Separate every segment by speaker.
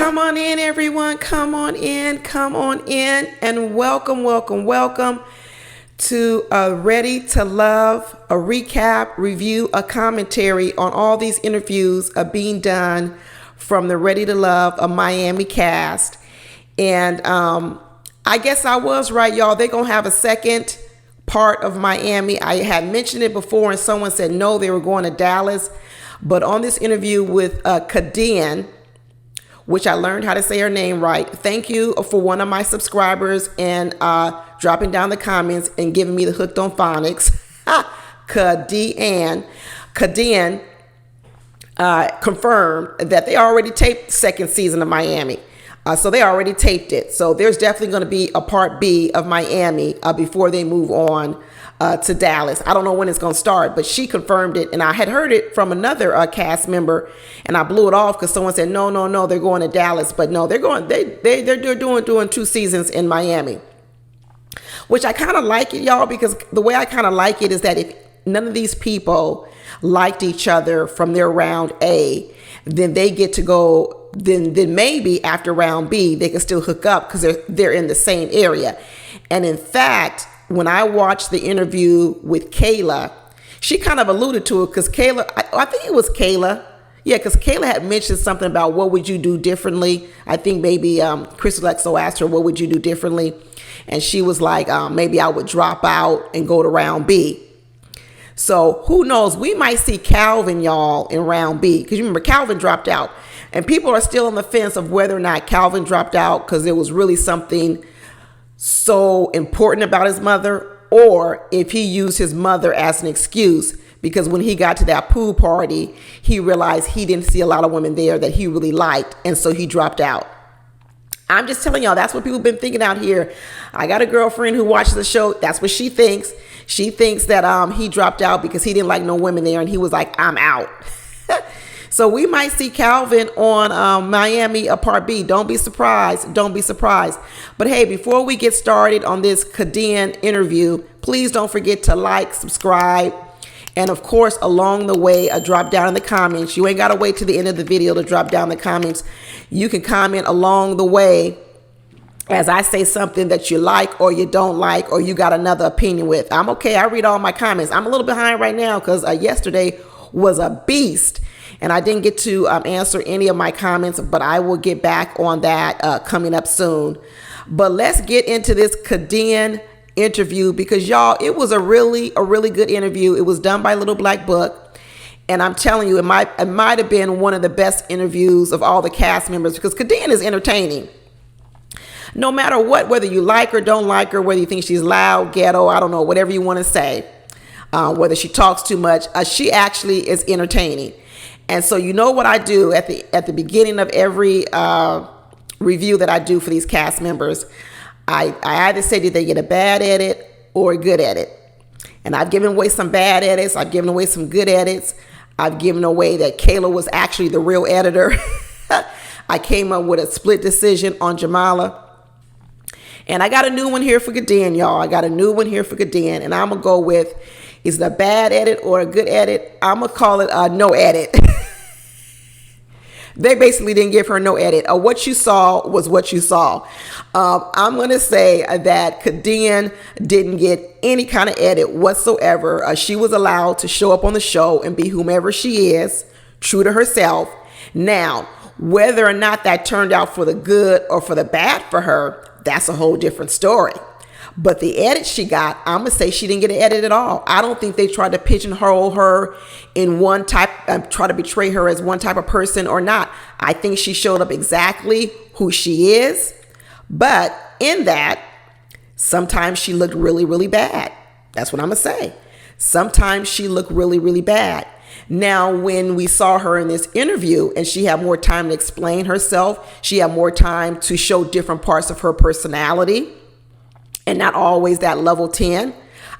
Speaker 1: Come on in, everyone. Come on in. Come on in. And welcome, welcome, welcome to Ready to Love, a recap, review, a commentary on all these interviews being done from the Ready to Love, a Miami cast. And I guess I was right, y'all. They're going to have a second part of Miami. I had mentioned it before, and someone said no, they were going to Dallas. But on this interview with Khadian, which I learned how to say her name right. Thank you for one of my subscribers and dropping down the comments and giving me the hooked on phonics. Khadian confirmed that they already taped second season of Miami. So they already taped it. So there's definitely going to be a part B of Miami before they move on to Dallas. I don't know when it's going to start, but she confirmed it. And I had heard it from another cast member, and I blew it off because someone said, no, they're going to Dallas. But no, they're doing 2 seasons in Miami, which I kind of like it, y'all, because the way I kind of like it is that if none of these people liked each other from their round A, then they get to go, then maybe after round B, they can still hook up because they're in the same area. And in fact, when I watched the interview with Kayla, she kind of alluded to it because Kayla, I think it was Kayla. Yeah, because Kayla had mentioned something about what would you do differently. I think maybe Chris Alexo asked her, what would you do differently? And she was like, maybe I would drop out and go to round B. So who knows? We might see Calvin, y'all, in round B. Because you remember, Calvin dropped out. And people are still on the fence of whether or not Calvin dropped out because there was really something so important about his mother, or if he used his mother as an excuse, because when he got to that pool party, he realized he didn't see a lot of women there that he really liked, and so he dropped out. I'm just telling y'all, that's what people have been thinking out here. I got a girlfriend who watches the show. That's what she thinks. She thinks that he dropped out because he didn't like no women there, and he was like, I'm out. So we might see Calvin on Miami, a part B. Don't be surprised. Don't be surprised. But hey, before we get started on this Khadian interview, please don't forget to like, subscribe, and of course, along the way, drop down in the comments. You ain't got to wait to the end of the video to drop down the comments. You can comment along the way as I say something that you like or you don't like or you got another opinion with. I'm okay. I read all my comments. I'm a little behind right now because yesterday was a beast. And I didn't get to answer any of my comments, but I will get back on that coming up soon. But let's get into this Khadian interview because, y'all, it was a really good interview. It was done by Little Black Book. And I'm telling you, it might have been one of the best interviews of all the cast members because Khadian is entertaining. No matter what, whether you like her, don't like her, whether you think she's loud, ghetto, I don't know, whatever you want to say, whether she talks too much, she actually is entertaining. And so you know what I do at the beginning of every review that I do for these cast members, I either say did they get a bad edit or a good edit. And I've given away some bad edits. I've given away some good edits. I've given away that Kayla was actually the real editor. I came up with a split decision on Jamala. And I got a new one here for Khadian, y'all. I got a new one here for Khadian. And I'm going to go with, is it a bad edit or a good edit? I'm going to call it a no edit. They basically didn't give her no edit. What you saw was what you saw. I'm going to say that Khadian didn't get any kind of edit whatsoever. She was allowed to show up on the show and be whomever she is, true to herself. Now, whether or not that turned out for the good or for the bad for her, that's a whole different story. But the edit she got, I'm going to say she didn't get an edit at all. I don't think they tried to pigeonhole her in one type, try to betray her as one type of person or not. I think she showed up exactly who she is. But in that, sometimes she looked really bad. That's what I'm going to say. Sometimes she looked really bad. Now, when we saw her in this interview and she had more time to explain herself, she had more time to show different parts of her personality, and not always that level 10.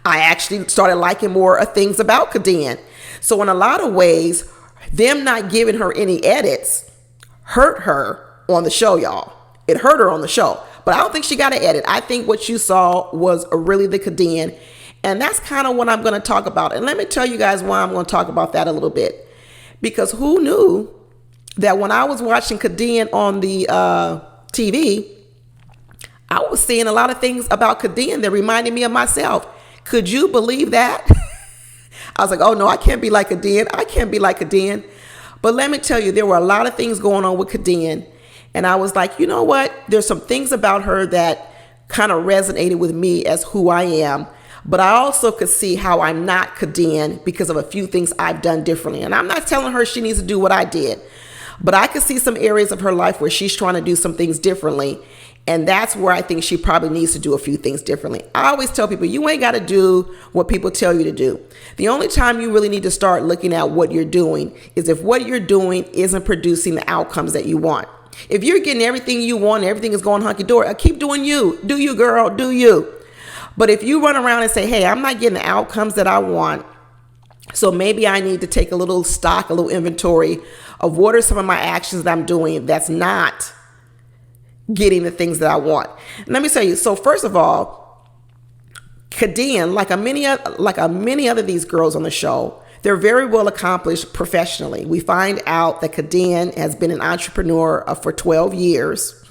Speaker 1: I actually started liking more things about Khadian. So in a lot of ways, them not giving her any edits hurt her on the show, y'all. It hurt her on the show. But I don't think she got an edit. I think what you saw was really the Khadian. And that's kind of what I'm going to talk about. And let me tell you guys why I'm going to talk about that a little bit. Because who knew that when I was watching Khadian on the TV, I was seeing a lot of things about Khadian that reminded me of myself. Could you believe that? I was like, oh no, I can't be like Khadian. I can't be like Khadian. But let me tell you, there were a lot of things going on with Khadian. And I was like, you know what? There's some things about her that kind of resonated with me as who I am. But I also could see how I'm not Khadian because of a few things I've done differently. And I'm not telling her she needs to do what I did. But I could see some areas of her life where she's trying to do some things differently. And that's where I think she probably needs to do a few things differently. I always tell people, you ain't got to do what people tell you to do. The only time you really need to start looking at what you're doing is if what you're doing isn't producing the outcomes that you want. If you're getting everything you want, everything is going hunky-dory, keep doing you. Do you, girl, do you. But if you run around and say, hey, I'm not getting the outcomes that I want, so maybe I need to take a little stock, a little inventory of what are some of my actions that I'm doing that's not getting the things that I want. And let me tell you, so first of all, Khadian, like many other these girls on the show, they're very well accomplished professionally. We find out that Khadian has been an entrepreneur for 12 years.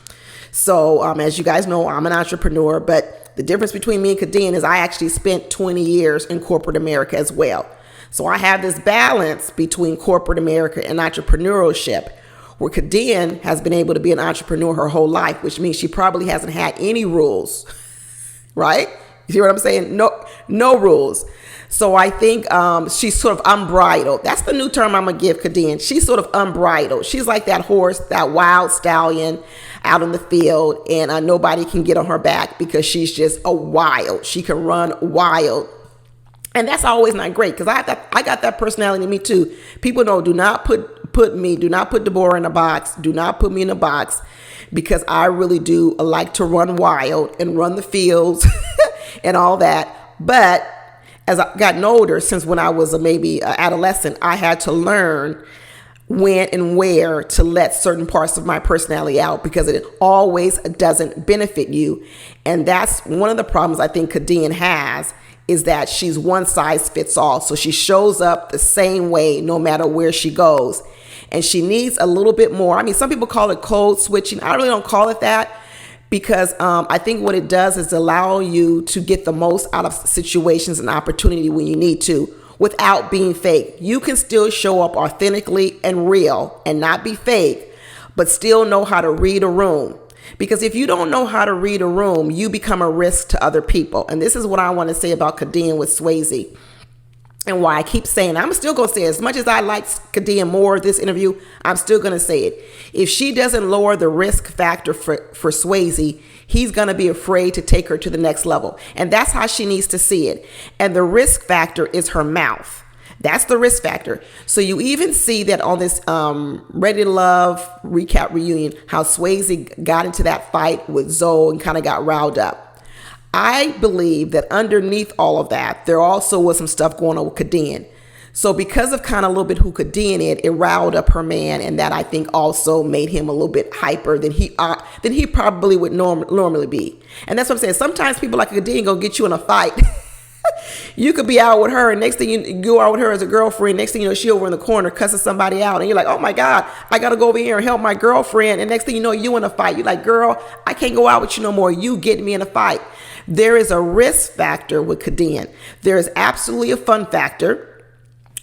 Speaker 1: So as you guys know, I'm an entrepreneur, but the difference between me and Khadian is I actually spent 20 years in corporate America as well. So I have this balance between corporate America and entrepreneurship, where Khadian has been able to be an entrepreneur her whole life, which means she probably hasn't had any rules, right? You see what I'm saying? No rules. So I think she's sort of unbridled. That's the new term I'm going to give Khadian. She's sort of unbridled. She's like that horse, that wild stallion out in the field, and nobody can get on her back because she's just a wild. She can run wild. And that's always not great because I got that personality in me too. People know, do not put Deborah in a box. Do not put me in a box because I really do like to run wild and run the fields and all that. But as I gotten older, since when I was maybe an adolescent, I had to learn when and where to let certain parts of my personality out because it always doesn't benefit you. And that's one of the problems I think Khadian has, is that she's one size fits all. So she shows up the same way no matter where she goes. And she needs a little bit more. I mean, some people call it code switching. I really don't call it that because I think what it does is allow you to get the most out of situations and opportunity when you need to without being fake. You can still show up authentically and real and not be fake, but still know how to read a room. Because if you don't know how to read a room, you become a risk to other people. And this is what I want to say about Khadian with Swayze. And why I keep saying, I'm still going to say it. As much as I like Khadian more this interview, I'm still going to say it. If she doesn't lower the risk factor for Swayze, he's going to be afraid to take her to the next level. And that's how she needs to see it. And the risk factor is her mouth. That's the risk factor. So you even see that on this Ready to Love recap reunion, how Swayze got into that fight with Zoe and kind of got riled up. I believe that underneath all of that, there also was some stuff going on with Khadian. So because of kind of a little bit who Khadian is, it riled up her man, and that I think also made him a little bit hyper than he probably would normally be. And that's what I'm saying. Sometimes people like Khadian gonna get you in a fight. You could be out with her, and next thing you go out with her as a girlfriend, next thing you know, she over in the corner cussing somebody out, and you're like, oh my God, I gotta go over here and help my girlfriend. And next thing you know, you in a fight. You're like, girl, I can't go out with you no more. You get me in a fight. There is a risk factor with Khadian. There is absolutely a fun factor,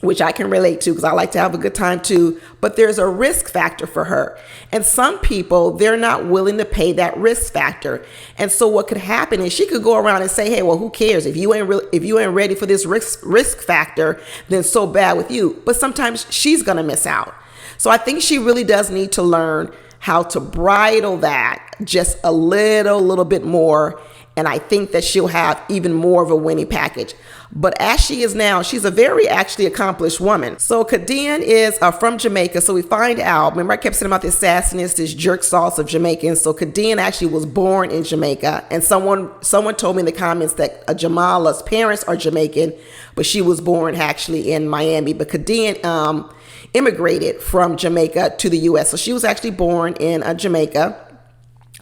Speaker 1: which I can relate to because I like to have a good time too, but there's a risk factor for her. And some people, they're not willing to pay that risk factor. And so what could happen is she could go around and say, hey, well, who cares? If you ain't ready for this risk factor, then so bad with you. But sometimes she's going to miss out. So I think she really does need to learn how to bridle that just a little bit more. And I think that she'll have even more of a winning package. But as she is now, she's a very actually accomplished woman. So Khadian is from Jamaica. So we find out, remember I kept saying about this sassiness, this jerk sauce of Jamaicans. So Khadian actually was born in Jamaica. And someone told me in the comments that Jamala's parents are Jamaican, but she was born actually in Miami. But Khadian immigrated from Jamaica to the U.S. So she was actually born in Jamaica.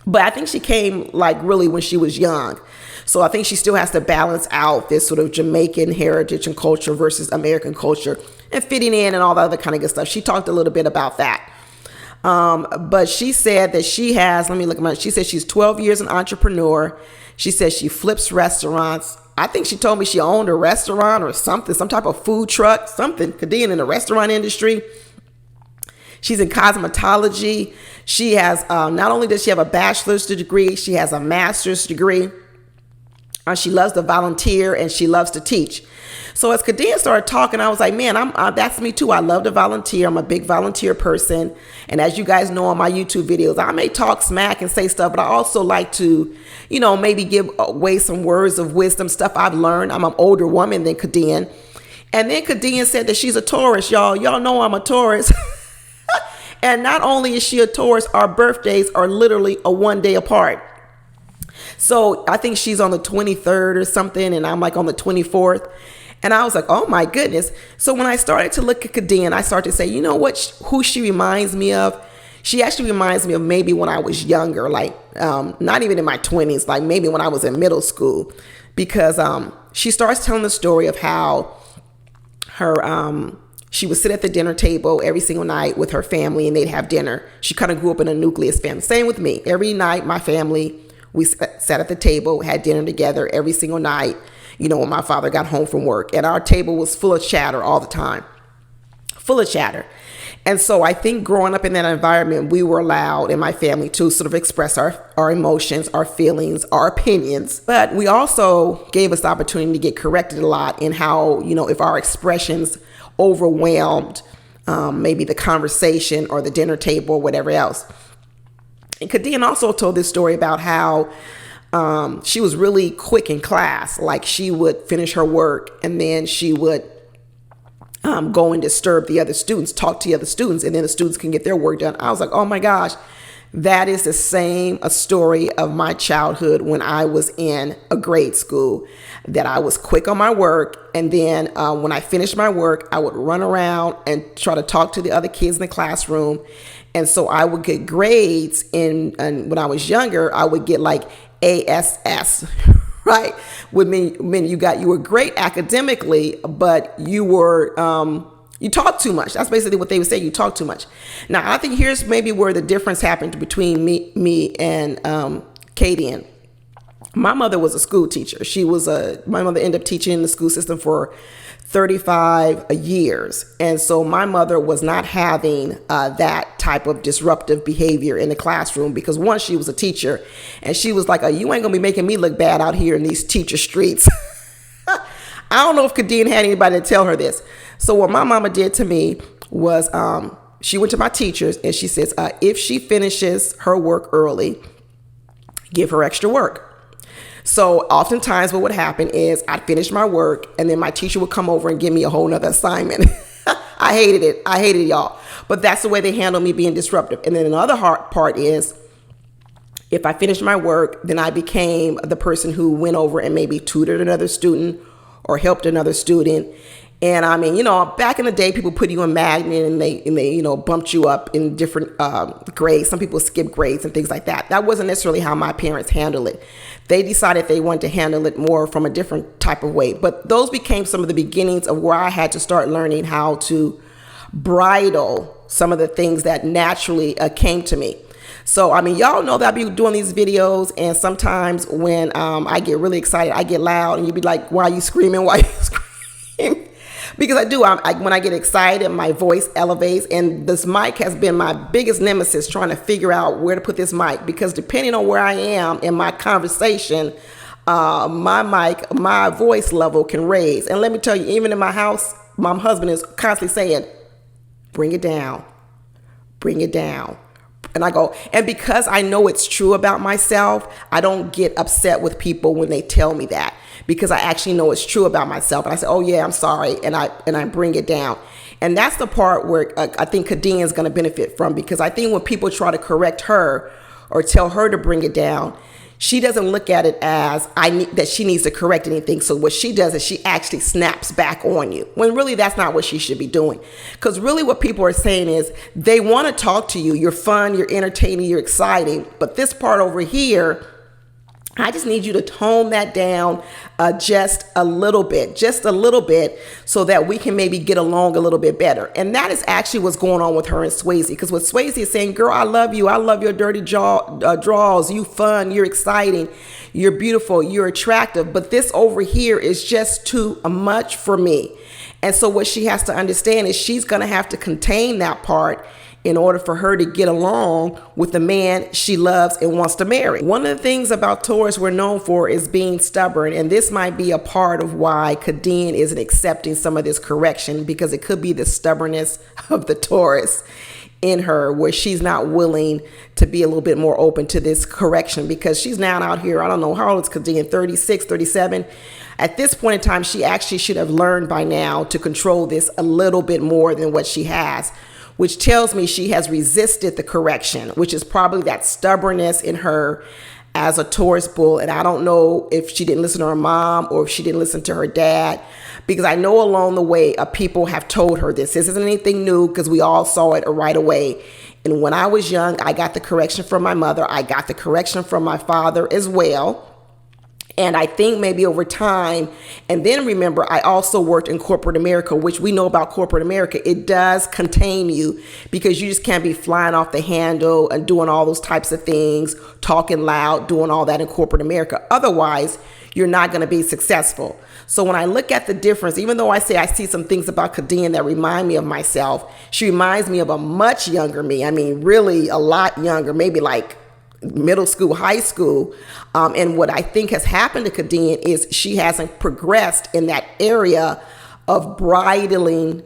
Speaker 1: But I think she came like really when she was young. So I think she still has to balance out this sort of Jamaican heritage and culture versus American culture and fitting in and all the other kind of good stuff. She talked a little bit about that. But she said that she has, let me look at my, she said she's 12 years an entrepreneur. She says she flips restaurants. I think she told me she owned a restaurant or something, some type of food truck, something. Khadian in the restaurant industry. She's in cosmetology. She has, not only does she have a bachelor's degree, she has a master's degree. She loves to volunteer and she loves to teach. So as Khadian started talking, I was like, man, that's me too. I love to volunteer. I'm a big volunteer person. And as you guys know on my YouTube videos, I may talk smack and say stuff, but I also like to, maybe give away some words of wisdom, stuff I've learned. I'm an older woman than Khadian. And then Khadian said that she's a Taurus, y'all. Y'all know I'm a Taurus. And not only is she a Taurus, our birthdays are literally a one day apart. So I think she's on the 23rd or something, and I'm like on the 24th. And I was like, oh my goodness. So when I started to look at Khadian, I started to say, you know what, who she reminds me of? She actually reminds me of maybe when I was younger, like not even in my 20s, like maybe when I was in middle school, because she starts telling the story of how she would sit at the dinner table every single night with her family and they'd have dinner. She kind of grew up in a nucleus family. Same with me. Every night, my family, we sat at the table, had dinner together every single night, when my father got home from work. And our table was full of chatter all the time. Full of chatter. And so I think growing up in that environment, we were allowed in my family to sort of express our emotions, our feelings, our opinions. But we also gave us the opportunity to get corrected a lot in how, if our expressions overwhelmed maybe the conversation or the dinner table or whatever else. And Khadian also told this story about how she was really quick in class. Like she would finish her work and then she would go and disturb the other students, talk to the other students, and then the students can get their work done. I was like, oh my gosh, that is the same a story of my childhood when I was in a grade school, that I was quick on my work. And then when I finished my work, I would run around and try to talk to the other kids in the classroom. And so I would get grades and when I was younger, I would get like ASS, right? Would mean you were great academically, but you were, you talk too much. That's basically what they would say. You talk too much. Now, I think here's maybe where the difference happened between me and Khadian. My mother was a school teacher. My mother ended up teaching in the school system for 35 years. And so my mother was not having that type of disruptive behavior in the classroom because once she was a teacher and she was like, you ain't gonna be making me look bad out here in these teacher streets. I don't know if Khadian had anybody to tell her this. So what my mama did to me was she went to my teachers and she says, if she finishes her work early, give her extra work. So oftentimes what would happen is I'd finish my work and then my teacher would come over and give me a whole nother assignment. I hated it, y'all. But that's the way they handle me being disruptive. And then another hard part is if I finished my work, then I became the person who went over and maybe tutored another student or helped another student. And I mean, back in the day, people put you in magnet and they bumped you up in different grades. Some people skip grades and things like that. That wasn't necessarily how my parents handled it. They decided they wanted to handle it more from a different type of way. But those became some of the beginnings of where I had to start learning how to bridle some of the things that naturally came to me. So, I mean, y'all know that I be doing these videos, and sometimes when I get really excited, I get loud, and you be like, why are you screaming? Why are you screaming? Because I do. When I get excited, my voice elevates, and this mic has been my biggest nemesis trying to figure out where to put this mic, because depending on where I am in my conversation, my voice level can raise. And let me tell you, even in my house, my husband is constantly saying, bring it down, bring it down. And I go, and because I know it's true about myself, I don't get upset with people when they tell me that, because I actually know it's true about myself. And I say, oh yeah, I'm sorry. And I bring it down. And that's the part where I think Khadian is going to benefit from, because I think when people try to correct her or tell her to bring it down, she doesn't look at it as that she needs to correct anything. So what she does is she actually snaps back on you, when really that's not what she should be doing. Because really what people are saying is they want to talk to you. You're fun, you're entertaining, you're exciting. But this part over here, I just need you to tone that down just a little bit, so that we can maybe get along a little bit better. And that is actually what's going on with her and Swayze. Because what Swayze is saying, girl, I love you. I love your dirty draws. You fun. You're exciting. You're beautiful. You're attractive. But this over here is just too much for me. And so what she has to understand is she's going to have to contain that part in order for her to get along with the man she loves and wants to marry. One of the things about Taurus we're known for is being stubborn, and this might be a part of why Khadian isn't accepting some of this correction, because it could be the stubbornness of the Taurus in her, where she's not willing to be a little bit more open to this correction, because she's now out here, I don't know, how old is Khadian, 36, 37? At this point in time, she actually should have learned by now to control this a little bit more than what she has, which tells me she has resisted the correction, which is probably that stubbornness in her as a Taurus bull. And I don't know if she didn't listen to her mom or if she didn't listen to her dad, because I know along the way people have told her this. This isn't anything new, because we all saw it right away. And when I was young, I got the correction from my mother. I got the correction from my father as well. And I think maybe over time, and then remember, I also worked in corporate America, which we know about corporate America. It does contain you, because you just can't be flying off the handle and doing all those types of things, talking loud, doing all that in corporate America. Otherwise, you're not going to be successful. So when I look at the difference, even though I say I see some things about Khadian that remind me of myself, she reminds me of a much younger me. I mean, really a lot younger, maybe like middle school, high school. And what I think has happened to Khadian is she hasn't progressed in that area of bridling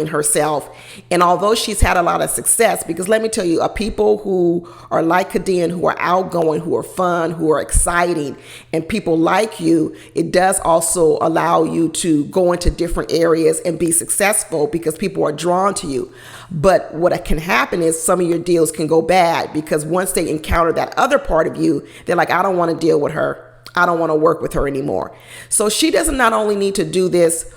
Speaker 1: herself. And although she's had a lot of success, because let me tell you, people who are like Khadian, who are outgoing, who are fun, who are exciting, and people like you, it does also allow you to go into different areas and be successful, because people are drawn to you. But what can happen is some of your deals can go bad, because once they encounter that other part of you, they're like, I don't want to deal with her. I don't want to work with her anymore. So she doesn't not only need to do this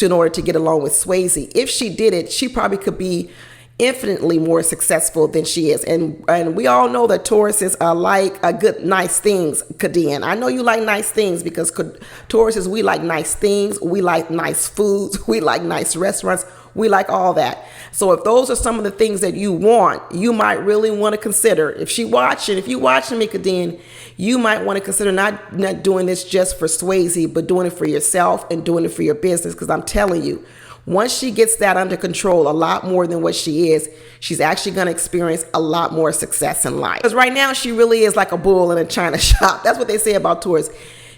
Speaker 1: in order to get along with Swayze. If she did it, she probably could be infinitely more successful than she is. And we all know that Tauruses like nice things, Khadian. I know you like nice things, because Tauruses, we like nice things. We like nice foods. We like nice restaurants. We like all that. So if those are some of the things that you want, you might really want to consider, if you're watching me, Khadian, you might want to consider not doing this just for Swayze, but doing it for yourself and doing it for your business. Because I'm telling you, once she gets that under control a lot more than what she is, she's actually going to experience a lot more success in life. Because right now she really is like a bull in a china shop. That's what they say about Taurus.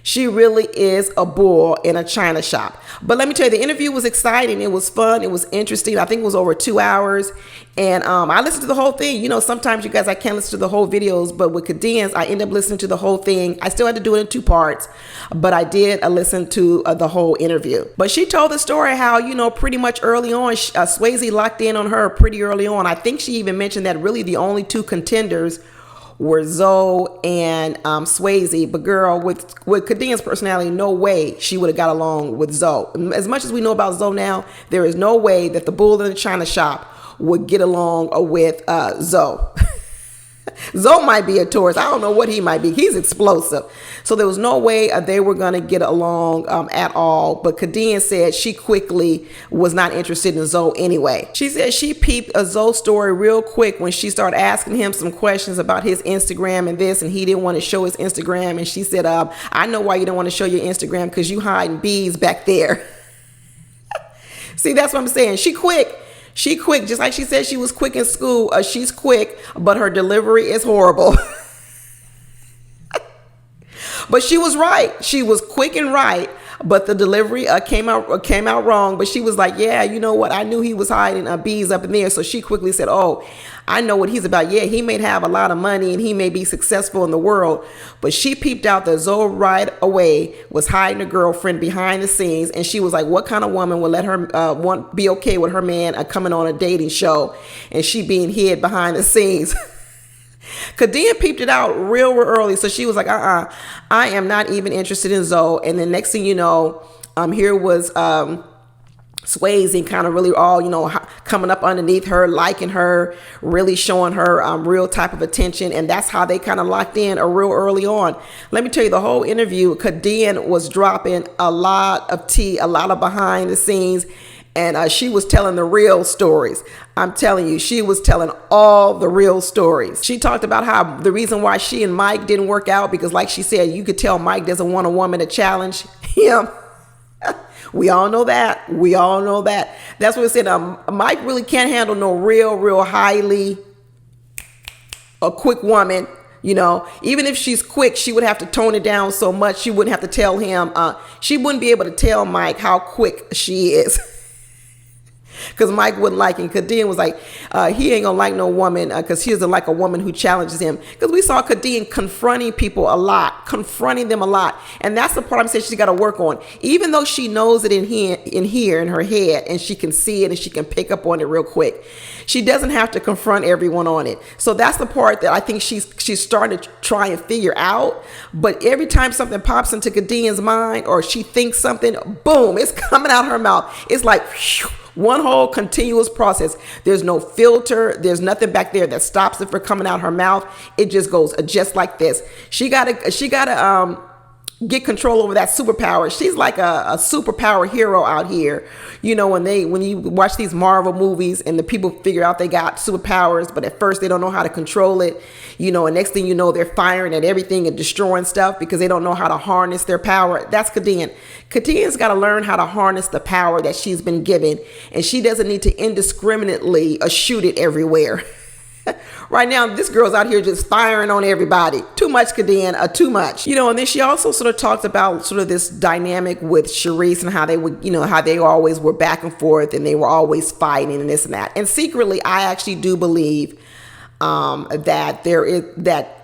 Speaker 1: She really is a bull in a china shop. But let me tell you, the interview was exciting. It was fun. It was interesting. I think it was over 2 hours. And I listened to the whole thing. You know, sometimes you guys, I can't listen to the whole videos, but with Khadian's, I end up listening to the whole thing. I still had to do it in 2 parts, but I did listen to the whole interview. But she told the story how, you know, pretty much early on, Swayze locked in on her pretty early on. I think she even mentioned that really the only 2 contenders were Zoe and Swayze. But girl, with Khadian's personality, no way she would have got along with Zoe. As much as we know about Zoe now, there is no way that the bull in the china shop would get along with Zoe. Zoe might be a Taurus. I don't know what he might be. He's explosive. So there was no way they were going to get along at all. But Khadian said she quickly was not interested in Zoe anyway. She said she peeped a Zoe story real quick when she started asking him some questions about his Instagram and this, and he didn't want to show his Instagram. And she said, I know why you don't want to show your Instagram, because you hiding bees back there. See, that's what I'm saying. She quick. Just like she said she was quick in school. She's quick, but her delivery is horrible. But she was right. She was quick and right, but the delivery came out wrong. But she was like, yeah, you know what? I knew he was hiding bees up in there. So she quickly said, oh, I know what he's about. Yeah, he may have a lot of money and he may be successful in the world. But she peeped out that Zoe right away was hiding a girlfriend behind the scenes. And she was like, what kind of woman would let her be okay with her man coming on a dating show and she being hid behind the scenes? Khadian peeped it out real early. So she was like, I am not even interested in Zoe. And then next thing you know, here was Swayze kind of really all, coming up underneath her, liking her, really showing her real type of attention. And that's how they kind of locked in real early on. Let me tell you, the whole interview, Khadian was dropping a lot of tea, a lot of behind the scenes. And she was telling the real stories. I'm telling you, she was telling all the real stories. She talked about how the reason why she and Mike didn't work out, because like she said, you could tell Mike doesn't want a woman to challenge him. We all know that. We all know that. That's what it said. Mike really can't handle no real highly a quick woman. Even if she's quick, she would have to tone it down so much. She wouldn't have to tell him. She wouldn't be able to tell Mike how quick she is. Because Mike wouldn't like it. Khadian was like, he ain't gonna like no woman because he doesn't like a woman who challenges him. Because we saw Khadian confronting people a lot, confronting them a lot. And that's the part I'm saying she's got to work on. Even though she knows it in her head, and she can see it and she can pick up on it real quick, she doesn't have to confront everyone on it. So that's the part that I think she's starting to try and figure out. But every time something pops into Khadian's mind, or she thinks something, boom, it's coming out her mouth. It's like, whew, one whole continuous process. There's no filter. There's nothing back there that stops it from coming out her mouth. It just goes just like this. She gotta get control over that superpower. She's like a superpower hero out here. When you watch these Marvel movies and the people figure out they got superpowers, but at first they don't know how to control it. And next thing you know, they're firing at everything and destroying stuff because they don't know how to harness their power. That's Khadian. Khadian's got to learn how to harness the power that she's been given, and she doesn't need to indiscriminately shoot it everywhere. Right now, this girl's out here just firing on everybody. Too much, Khadian, too much. And then she also sort of talked about sort of this dynamic with Charisse and how they would, how they always were back and forth and they were always fighting and this and that. And secretly, I actually do believe that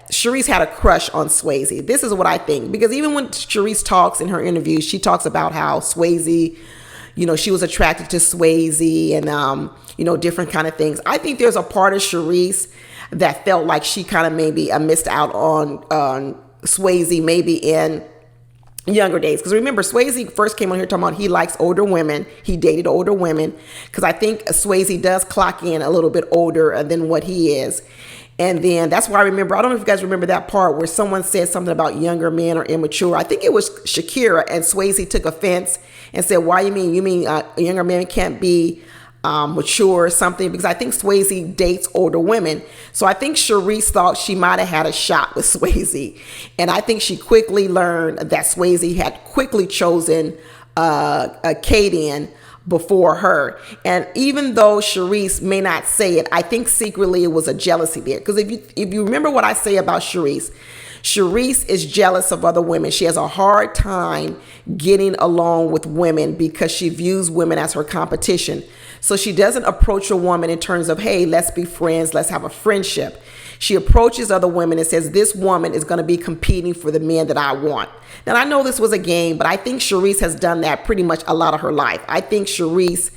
Speaker 1: Charisse had a crush on Swayze. This is what I think, because even when Charisse talks in her interviews, she talks about how Swayze, she was attracted to Swayze and, different kind of things. I think there's a part of Charisse that felt like she kind of maybe missed out on Swayze maybe in younger days. Because remember, Swayze first came on here talking about he likes older women. He dated older women. Because I think Swayze does clock in a little bit older than what he is. And then that's why I remember, I don't know if you guys remember that part where someone said something about younger men or immature. I think it was Shakira, and Swayze took offense and said, why you mean younger men can't be mature or something? Because I think Swayze dates older women. So I think Charisse thought she might have had a shot with Swayze. And I think she quickly learned that Swayze had quickly chosen Khadian before her. And even though Charisse may not say it, I think secretly it was a jealousy there. Because if you remember what I say about Charisse is jealous of other women. She has a hard time getting along with women because she views women as her competition. So she doesn't approach a woman in terms of, hey, let's be friends, let's have a friendship. She approaches other women and says, this woman is going to be competing for the men that I want. Now, I know this was a game, but I think Charisse has done that pretty much a lot of her life. I think Charisse,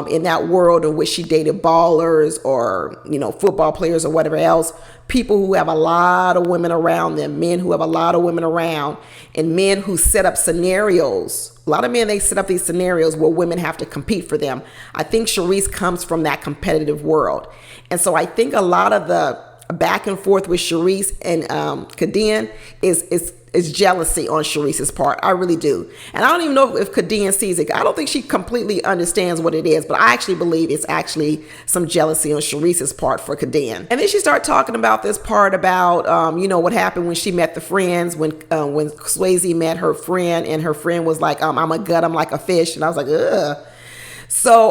Speaker 1: in that world in which she dated ballers or, football players or whatever else, people who have a lot of women around them, men who have a lot of women around, and men who set up scenarios. A lot of men, they set up these scenarios where women have to compete for them. I think Charisse comes from that competitive world. And so I think a lot of the back and forth with Charisse and Khadian is jealousy on Charisse's part. I really do. And I don't even know if Khadian sees it. I don't think she completely understands what it is, but I actually believe it's actually some jealousy on Charisse's part for Khadian. And then she started talking about this part about, what happened when she met the friends, when Swayze met her friend, and her friend was like, I'm a gut, I'm like a fish. And I was like, ugh. So,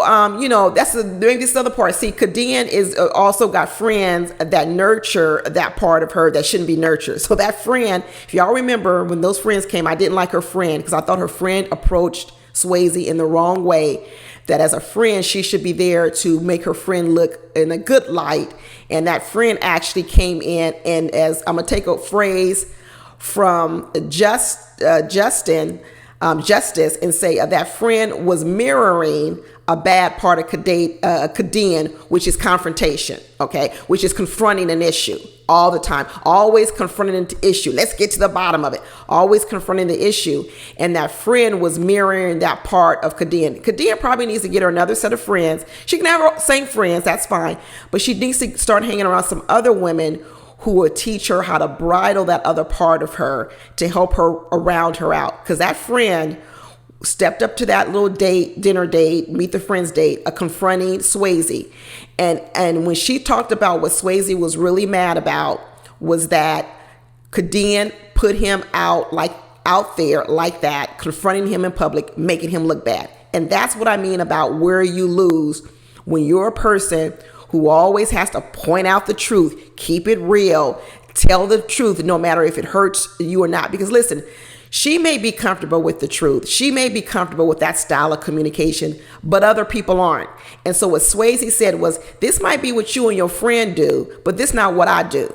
Speaker 1: that's maybe this other part. See, Khadian is also got friends that nurture that part of her that shouldn't be nurtured. So that friend, if y'all remember when those friends came, I didn't like her friend because I thought her friend approached Swayze in the wrong way. That as a friend, she should be there to make her friend look in a good light. And that friend actually came in, and as I'm going to take a phrase from Justin, justice and say that friend was mirroring a bad part of Khadian, which is confrontation, okay? Which is confronting an issue all the time. Always confronting an issue. Let's get to the bottom of it. Always confronting the issue. And that friend was mirroring that part of Khadian. Khadian probably needs to get her another set of friends. She can have her same friends, that's fine. But she needs to start hanging around some other women who will teach her how to bridle that other part of her to help her round her out. Because that friend stepped up to that little date, dinner date, meet the friends date, confronting Swayze. And when she talked about what Swayze was really mad about was that Khadian put him out there like that, confronting him in public, making him look bad. And that's what I mean about where you lose when you're a person who always has to point out the truth, keep it real, tell the truth, no matter if it hurts you or not. Because listen, she may be comfortable with the truth. She may be comfortable with that style of communication, but other people aren't. And so what Swayze said was, this might be what you and your friend do, but this is not what I do.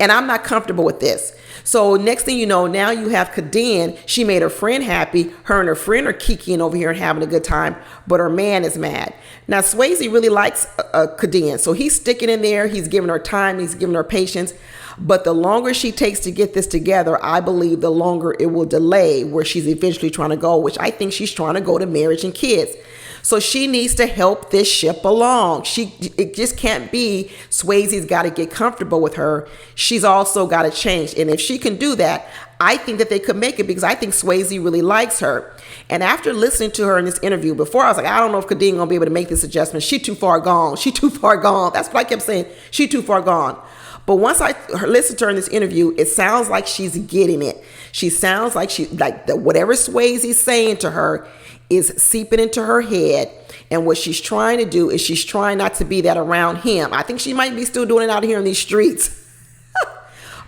Speaker 1: And I'm not comfortable with this. So next thing you know, now you have Khadian. She made her friend happy. Her and her friend are kikiing over here and having a good time, but her man is mad. Now, Swayze really likes Khadian. So he's sticking in there. He's giving her time. He's giving her patience. But the longer she takes to get this together, I believe the longer it will delay where she's eventually trying to go, which I think she's trying to go to marriage and kids. So she needs to help this ship along. It just can't be Swayze's got to get comfortable with her. She's also got to change. And if she can do that, I think that they could make it, because I think Swayze really likes her. And after listening to her in this interview before, I was like, I don't know if Khadian gonna be able to make this adjustment. She too far gone. She too far gone. That's what I kept saying. She too far gone. But once I listened to her in this interview, it sounds like she's getting it. She sounds like whatever Swayze's saying to her is seeping into her head. And what she's trying to do is she's trying not to be that around him. I think she might be still doing it out here in these streets.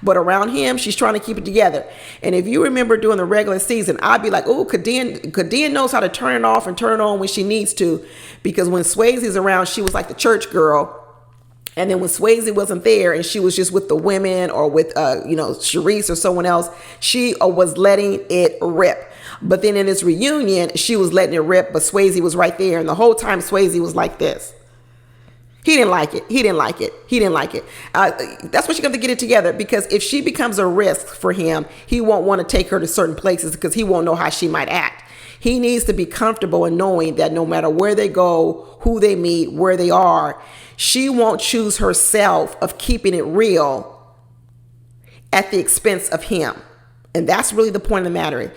Speaker 1: But around him, she's trying to keep it together. And if you remember during the regular season, I'd be like, oh, Khadian knows how to turn it off and turn it on when she needs to. Because when Swayze's around, she was like the church girl. And then when Swayze wasn't there and she was just with the women or with, Sharice or someone else, she was letting it rip. But then in this reunion, she was letting it rip, but Swayze was right there. And the whole time Swayze was like this. He didn't like it. He didn't like it. He didn't like it. That's what she's going to get it together, because if she becomes a risk for him, he won't want to take her to certain places because he won't know how she might act. He needs to be comfortable in knowing that no matter where they go, who they meet, where they are, she won't choose herself of keeping it real at the expense of him. And that's really the point of the matter.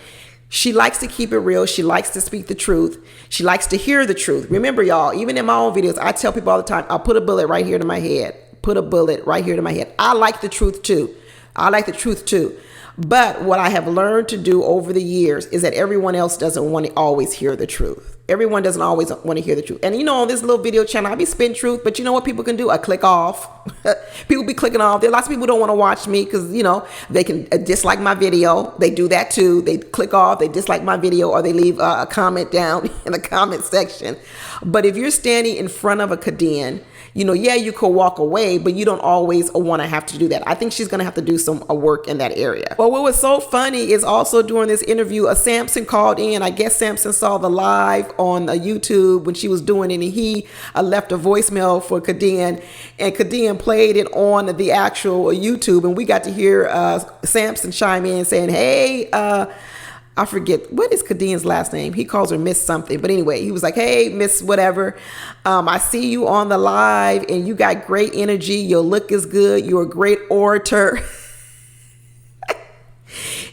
Speaker 1: She likes to keep it real. She likes to speak the truth. She likes to hear the truth. Remember, y'all, even in my own videos, I tell people all the time, I'll put a bullet right here to my head. Put a bullet right here to my head. I like the truth too. I like the truth too. But what I have learned to do over the years is that everyone else doesn't want to always hear the truth. Everyone doesn't always want to hear the truth. And on this little video channel, I be spitting truth, but you know what people can do? I click off. People be clicking off. There are lots of people who don't want to watch me because, they can dislike my video. They do that too. They click off, they dislike my video, or they leave a comment down in the comment section. But if you're standing in front of a Khadian, you could walk away, but you don't always want to have to do that. I think she's going to have to do some work in that area. But what was so funny is also during this interview, Samson called in. I guess Samson saw the live on YouTube when she was doing it, and he left a voicemail for Khadian, and Khadian played it on the actual YouTube, and we got to hear Samson chime in saying, hey, I forget, what is Khadian's last name? He calls her Miss something. But anyway, he was like, hey, Miss whatever. I see you on the live and you got great energy. Your look is good. You're a great orator.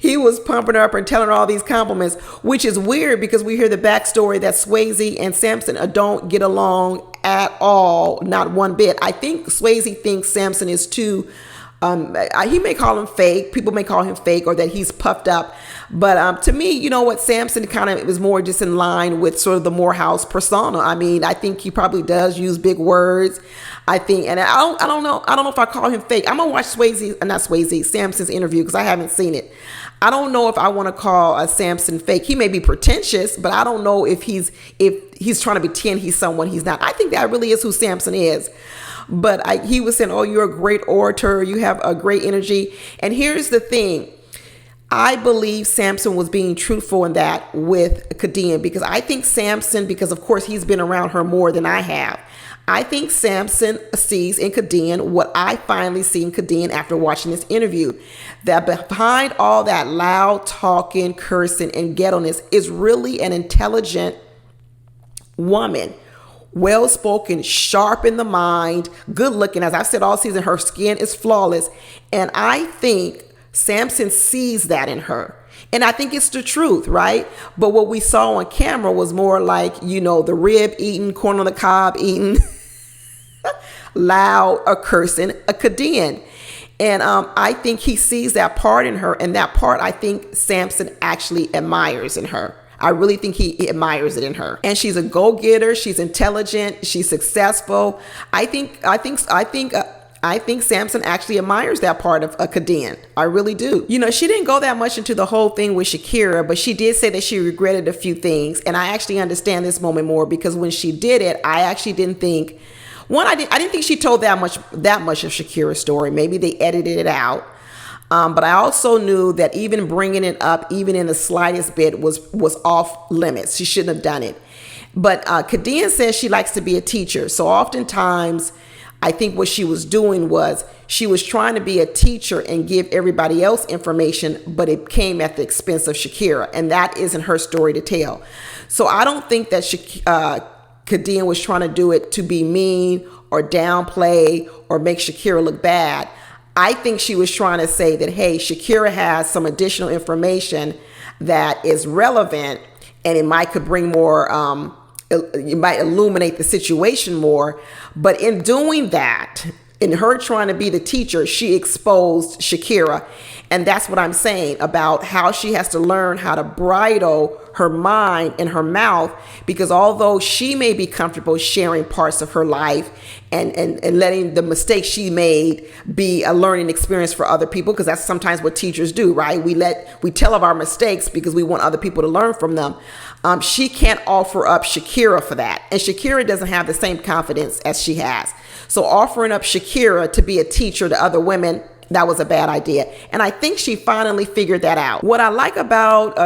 Speaker 1: He was pumping her up and telling her all these compliments, which is weird because we hear the backstory that Swayze and Samson don't get along at all. Not one bit. I think Swayze thinks Samson is too... he may call him fake. People may call him fake, or that he's puffed up. But to me, you know what, Samson kind of was more just in line with sort of the Morehouse persona. I mean, I think he probably does use big words. I think, and I don't know if I call him fake. I'm gonna watch Samson's interview because I haven't seen it. I don't know if I want to call Samson fake. He may be pretentious, but I don't know if he's trying to pretend he's someone he's not. I think that really is who Samson is. But he was saying, oh, you're a great orator. You have a great energy. And here's the thing. I believe Samson was being truthful in that with Khadian, because I think Samson, because of course he's been around her more than I have, I think Samson sees in Khadian what I finally see in Khadian after watching this interview, that behind all that loud talking, cursing, and ghetto-ness is really an intelligent woman, well-spoken, sharp in the mind, good-looking. As I've said all season, her skin is flawless, and I think Samson sees that in her. And I think it's the truth, right? But what we saw on camera was more like, you know, the rib eating, corn on the cob eating, loud, a cursing, a Khadian. And I think he sees that part in her, and that part I think Samson actually admires in her. I really think he admires it in her. And she's a go-getter. She's intelligent. She's successful. I think Samson actually admires that part of Khadian. I really do. You know, she didn't go that much into the whole thing with Shakira, but she did say that she regretted a few things. And I actually understand this moment more, because when she did it, I actually didn't think, I didn't think she told that much of Shakira's story. Maybe they edited it out. But I also knew that even bringing it up, even in the slightest bit, was off limits. She shouldn't have done it. But Khadian says she likes to be a teacher. So oftentimes, I think what she was doing was she was trying to be a teacher and give everybody else information, but it came at the expense of Shakira. And that isn't her story to tell. So I don't think that Khadian was trying to do it to be mean or downplay or make Shakira look bad. I think she was trying to say that, hey, Shakira has some additional information that is relevant, and it might could bring more, you might illuminate the situation more. But in doing that, in her trying to be the teacher, she exposed Shakira. And that's what I'm saying about how she has to learn how to bridle her mind and her mouth, because although she may be comfortable sharing parts of her life and letting the mistakes she made be a learning experience for other people, because that's sometimes what teachers do, right? We tell of our mistakes because we want other people to learn from them. She can't offer up Shakira for that. And Shakira doesn't have the same confidence as she has. So offering up Shakira to be a teacher to other women, that was a bad idea. And I think she finally figured that out. What I like about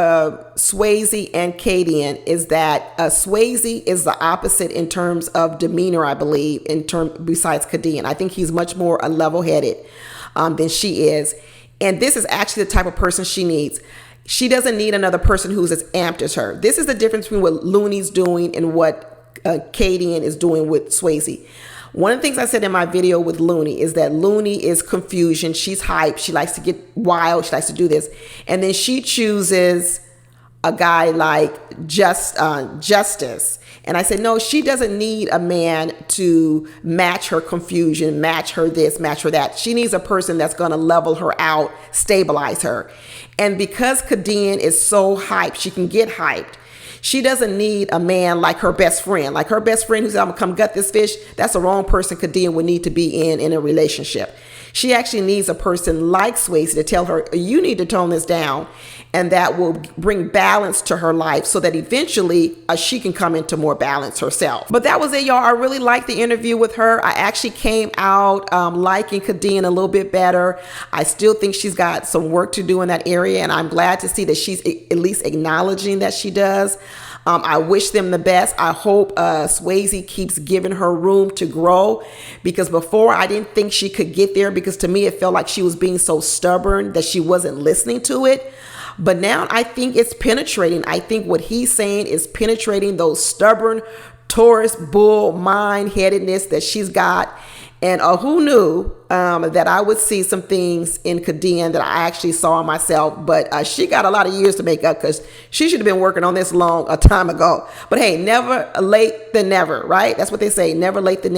Speaker 1: Swayze and Khadian is that Swayze is the opposite in terms of demeanor, I believe, besides Khadian. I think he's much more level-headed than she is. And this is actually the type of person she needs. She doesn't need another person who's as amped as her. This is the difference between what Looney's doing and what Khadian is doing with Swayze. One of the things I said in my video with Looney is that Looney is confusion. She's hype. She likes to get wild. She likes to do this. And then she chooses a guy like Justice. And I said, no, she doesn't need a man to match her confusion, match her this, match her that. She needs a person that's going to level her out, stabilize her. And because Khadian is so hyped, she can get hyped. She doesn't need a man like her best friend. Like her best friend who said, I'm going to come gut this fish. That's the wrong person Khadian would need to be in a relationship. She actually needs a person like Swayze to tell her, you need to tone this down. And that will bring balance to her life so that eventually she can come into more balance herself. But that was it, y'all. I really liked the interview with her. I actually came out liking Khadian a little bit better. I still think she's got some work to do in that area. And I'm glad to see that she's at least acknowledging that she does. I wish them the best. I hope Swayze keeps giving her room to grow, because before I didn't think she could get there, because to me it felt like she was being so stubborn that she wasn't listening to it. But now I think it's penetrating. I think what he's saying is penetrating those stubborn Taurus bull mind-headedness that she's got. And who knew that I would see some things in Khadian that I actually saw in myself. But she got a lot of years to make up, because she should have been working on this a time ago. But hey, never late than never, right? That's what they say. Never late than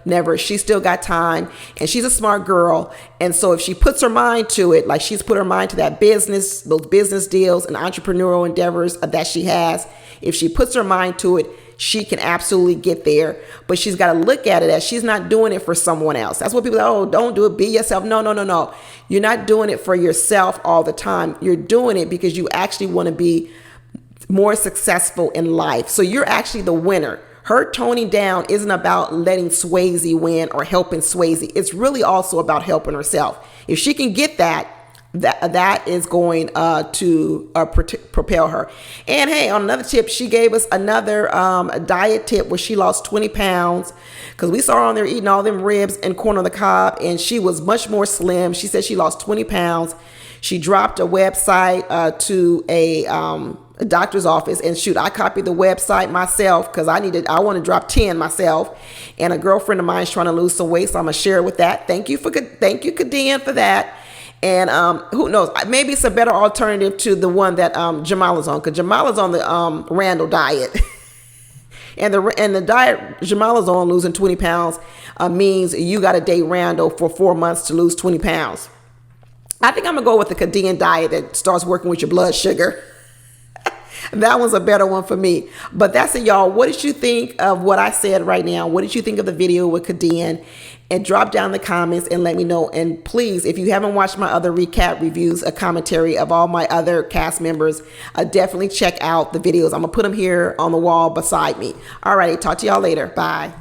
Speaker 1: never. She still got time, and she's a smart girl. And so if she puts her mind to it, like she's put her mind to that business, those business deals and entrepreneurial endeavors that she has, if she puts her mind to it, she can absolutely get there. But she's got to look at it as she's not doing it for someone else. That's what people say, oh, don't do it, be yourself. No. You're not doing it for yourself all the time. You're doing it because you actually want to be more successful in life. So you're actually the winner. Her toning down isn't about letting Swayze win or helping Swayze. It's really also about helping herself. If she can get that, that is going to propel her. And hey, on another tip, she gave us another diet tip where she lost 20 pounds, because we saw her on there eating all them ribs and corn on the cob, and she was much more slim. She said she lost 20 pounds. She dropped a website to a doctor's office, and shoot, I copied the website myself because I want to drop 10 myself, and a girlfriend of mine is trying to lose some weight, so I'm gonna share it with that. Thank you, Khadian, for that. And who knows, maybe it's a better alternative to the one that Jamal is on, because Jamal is on the Randall diet. and the diet Jamal is on, losing 20 pounds, means you got to date Randall for 4 months to lose 20 pounds. I think I'm gonna go with the Khadian diet that starts working with your blood sugar. That one's a better one for me. But that's it, y'all. What did you think of what I said right now? What did you think of the video with Khadian? And drop down in the comments and let me know. And please, if you haven't watched my other recap reviews, a commentary of all my other cast members, definitely check out the videos. I'm gonna put them here on the wall beside me. All right, talk to y'all later. Bye.